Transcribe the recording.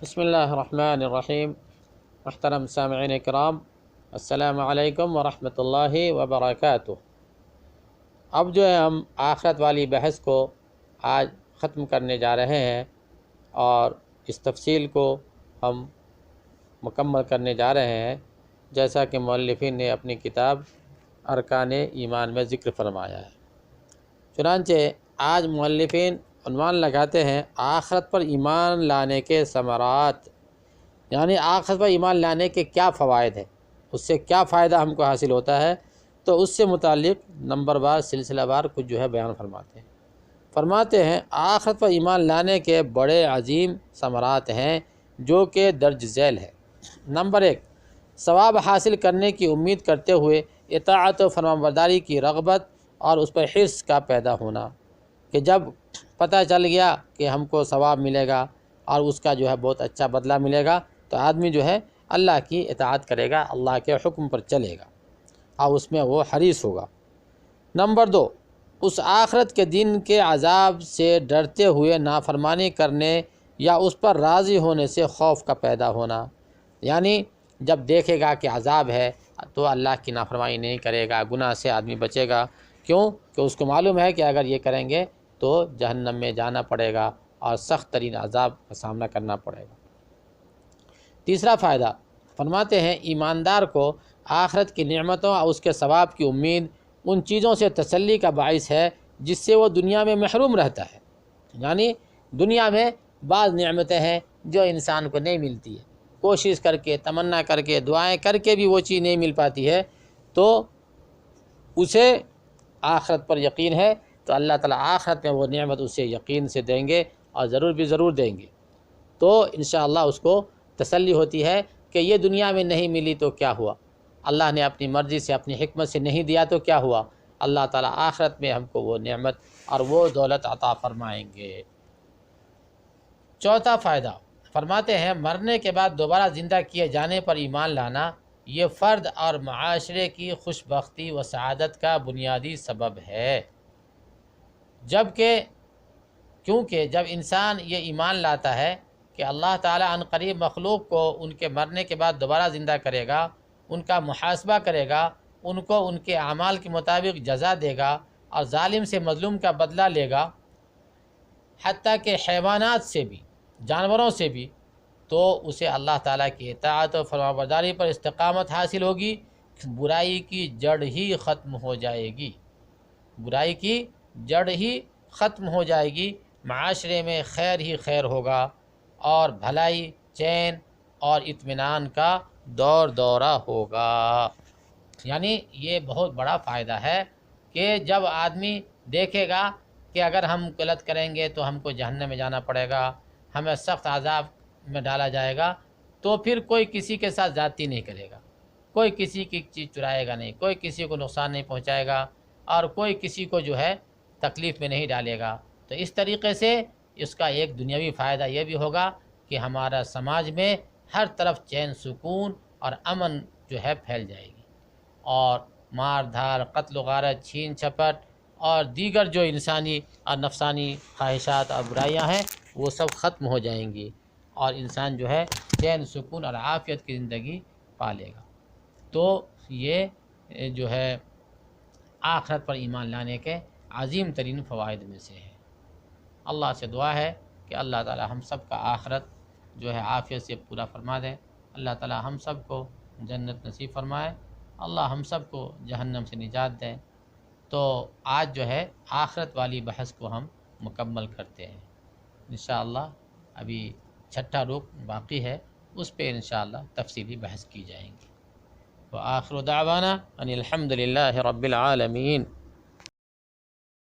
بسم اللہ الرحمن الرحیم۔ محترم سامعین کرام، السلام علیکم ورحمۃ اللہ وبرکاتہ۔ اب جو ہے ہم آخرت والی بحث کو آج ختم کرنے جا رہے ہیں اور اس تفصیل کو ہم مکمل کرنے جا رہے ہیں جیسا کہ مؤلفین نے اپنی کتاب ارکان ایمان میں ذکر فرمایا ہے۔ چنانچہ آج مؤلفین عنوان لگاتے ہیں آخرت پر ایمان لانے کے ثمرات، یعنی آخرت پر ایمان لانے کے کیا فوائد ہیں، اس سے کیا فائدہ ہم کو حاصل ہوتا ہے، تو اس سے متعلق نمبر وار سلسلہ وار کچھ جو ہے بیان فرماتے ہیں آخرت پر ایمان لانے کے بڑے عظیم ثمرات ہیں جو کہ درج ذیل ہے۔ نمبر 1، ثواب حاصل کرنے کی امید کرتے ہوئے اطاعت و فرمانبرداری کی رغبت اور اس پر حرص کا پیدا ہونا، کہ جب پتہ چل گیا کہ ہم کو ثواب ملے گا اور اس کا جو ہے بہت اچھا بدلہ ملے گا تو آدمی جو ہے اللہ کی اطاعت کرے گا، اللہ کے حکم پر چلے گا اور اس میں وہ حریص ہوگا۔ نمبر 2، اس آخرت کے دن کے عذاب سے ڈرتے ہوئے نافرمانی کرنے یا اس پر راضی ہونے سے خوف کا پیدا ہونا، یعنی جب دیکھے گا کہ عذاب ہے تو اللہ کی نافرمانی نہیں کرے گا، گناہ سے آدمی بچے گا، کیوں کہ اس کو معلوم ہے کہ اگر یہ کریں گے تو جہنم میں جانا پڑے گا اور سخت ترین عذاب کا سامنا کرنا پڑے گا۔ تیسرا فائدہ فرماتے ہیں ایماندار کو آخرت کی نعمتوں اور اس کے ثواب کی امید ان چیزوں سے تسلی کا باعث ہے جس سے وہ دنیا میں محروم رہتا ہے، یعنی دنیا میں بعض نعمتیں ہیں جو انسان کو نہیں ملتی ہے، کوشش کر کے، تمنا کر کے، دعائیں کر کے بھی وہ چیز نہیں مل پاتی ہے، تو اسے آخرت پر یقین ہے تو اللہ تعالیٰ آخرت میں وہ نعمت اسے یقین سے دیں گے اور ضرور دیں گے، تو انشاءاللہ اس کو تسلی ہوتی ہے کہ یہ دنیا میں نہیں ملی تو کیا ہوا، اللہ نے اپنی مرضی سے، اپنی حکمت سے نہیں دیا تو کیا ہوا، اللہ تعالیٰ آخرت میں ہم کو وہ نعمت اور وہ دولت عطا فرمائیں گے۔ چوتھا فائدہ فرماتے ہیں مرنے کے بعد دوبارہ زندہ کیے جانے پر ایمان لانا یہ فرد اور معاشرے کی خوش بختی و سعادت کا بنیادی سبب ہے، کیونکہ جب انسان یہ ایمان لاتا ہے کہ اللہ تعالیٰ عنقریب مخلوق کو ان کے مرنے کے بعد دوبارہ زندہ کرے گا، ان کا محاسبہ کرے گا، ان کو ان کے اعمال کے مطابق جزا دے گا اور ظالم سے مظلوم کا بدلہ لے گا، حتیٰ کہ حیوانات سے بھی، جانوروں سے بھی، تو اسے اللہ تعالیٰ کی اطاعت و فرمانبرداری پر استقامت حاصل ہوگی، برائی کی جڑ ہی ختم ہو جائے گی، برائی کی جڑ ہی ختم ہو جائے گی، معاشرے میں خیر ہی خیر ہوگا اور بھلائی، چین اور اطمینان کا دورہ ہوگا۔ یعنی یہ بہت بڑا فائدہ ہے کہ جب آدمی دیکھے گا کہ اگر ہم غلط کریں گے تو ہم کو جہنم میں جانا پڑے گا، ہمیں سخت عذاب میں ڈالا جائے گا، تو پھر کوئی کسی کے ساتھ زیادتی نہیں کرے گا، کوئی کسی کی چیز چرائے گا نہیں، کوئی کسی کو نقصان نہیں پہنچائے گا اور کوئی کسی کو جو ہے تکلیف میں نہیں ڈالے گا۔ تو اس طریقے سے اس کا ایک دنیاوی فائدہ یہ بھی ہوگا کہ ہمارا سماج میں ہر طرف چین سکون اور امن جو ہے پھیل جائے گی، اور مار دھار، قتل و غارت، چھین چھپٹ اور دیگر جو انسانی اور نفسانی خواہشات اور برائیاں ہیں وہ سب ختم ہو جائیں گی اور انسان جو ہے چین سکون اور عافیت کی زندگی پالے گا۔ تو یہ جو ہے آخرت پر ایمان لانے کے عظیم ترین فوائد میں سے ہے۔ اللہ سے دعا ہے کہ اللہ تعالی ہم سب کا آخرت جو ہے عافیت سے پورا فرما دے، اللہ تعالی ہم سب کو جنت نصیب فرمائے، اللہ ہم سب کو جہنم سے نجات دے۔ تو آج جو ہے آخرت والی بحث کو ہم مکمل کرتے ہیں، انشاءاللہ ابھی چھٹا رکن باقی ہے، اس پہ انشاءاللہ تفصیلی بحث کی جائیں گی۔ وآخر دعوانا ان الحمد للہ رب العالمین۔